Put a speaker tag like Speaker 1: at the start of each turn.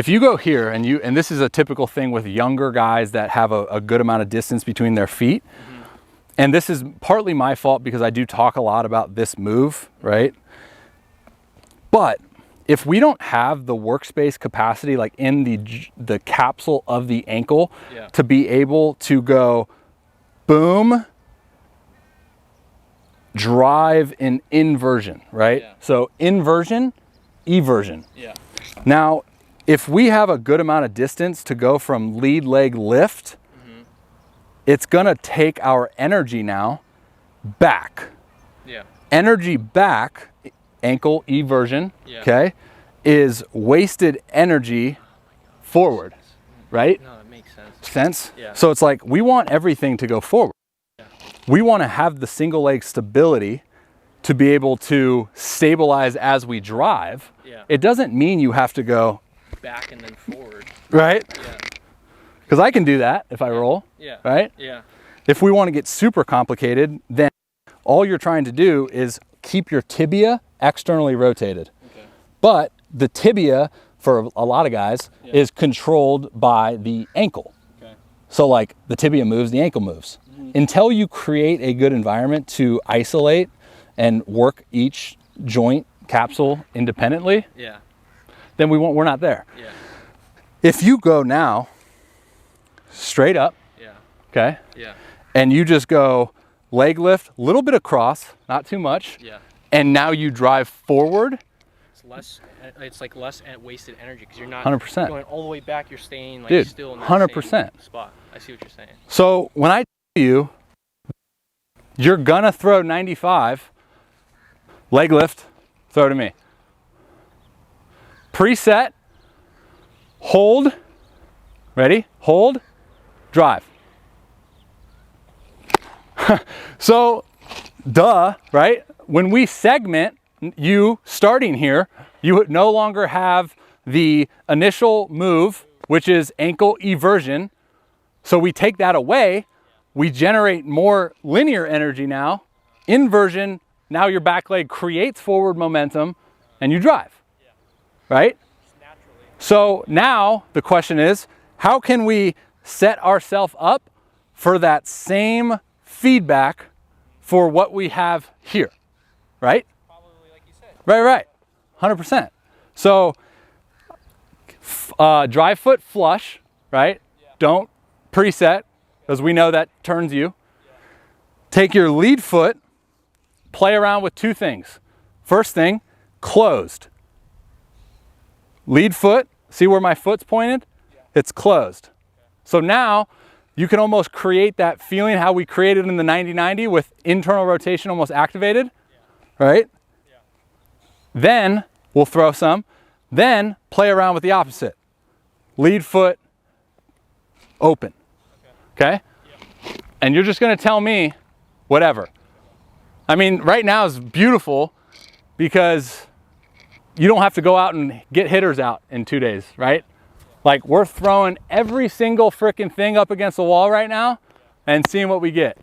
Speaker 1: If you go here and this is a typical thing with younger guys that have a good amount of distance between their feet. And this is partly my fault because I do talk a lot about this move, right? But if we don't have the workspace capacity, like in the capsule of the ankle, to be able to go boom, drive in inversion, right? So inversion, eversion. Now, if we have a good amount of distance to go from lead leg lift, it's gonna take our energy now back. Energy back, ankle eversion, okay, is wasted energy forward, right?
Speaker 2: No, it makes sense.
Speaker 1: So it's like, we want everything to go forward. We wanna have the single leg stability to be able to stabilize as we drive. It doesn't mean you have to go
Speaker 2: back and then forward.
Speaker 1: Right? Because I can do that if I roll. Right? If we want to get super complicated, then all you're trying to do is keep your tibia externally rotated. But the tibia, for a lot of guys, is controlled by the ankle. So like the tibia moves, the ankle moves. Until you create a good environment to isolate and work each joint capsule independently, then we're not there. If you go now straight up, okay, and you just go leg lift, a little bit of cross, not too much, and now you drive forward,
Speaker 2: it's like less wasted energy because you're not
Speaker 1: 100%
Speaker 2: going all the way back. You're staying like still in that
Speaker 1: 100%
Speaker 2: same spot. I see what you're saying.
Speaker 1: So when I tell you you're gonna throw 95, leg lift, throw to me. Preset, hold, ready, hold, drive. So, duh, right? When we segment you starting here, you no longer have the initial move, which is ankle eversion. So we take that away, we generate more linear energy now, inversion, now your back leg creates forward momentum and you drive. Right? So now the question is, how can we set ourselves up for that same feedback for what we have here? Right?
Speaker 2: Probably like you said.
Speaker 1: Right. 100%. So drive foot flush, right? Don't preset, because we know that turns you. Take your lead foot, play around with two things. First thing, closed. Lead foot, see where my foot's pointed? It's closed. So now you can almost create that feeling how we created in the 90-90 with internal rotation almost activated, right? Then we'll throw some, then play around with the opposite. Lead foot, open, okay? And you're just gonna tell me whatever. I mean, right now is beautiful because you don't have to go out and get hitters out in 2 days, right? Like we're throwing every single freaking thing up against the wall right now and seeing what we get.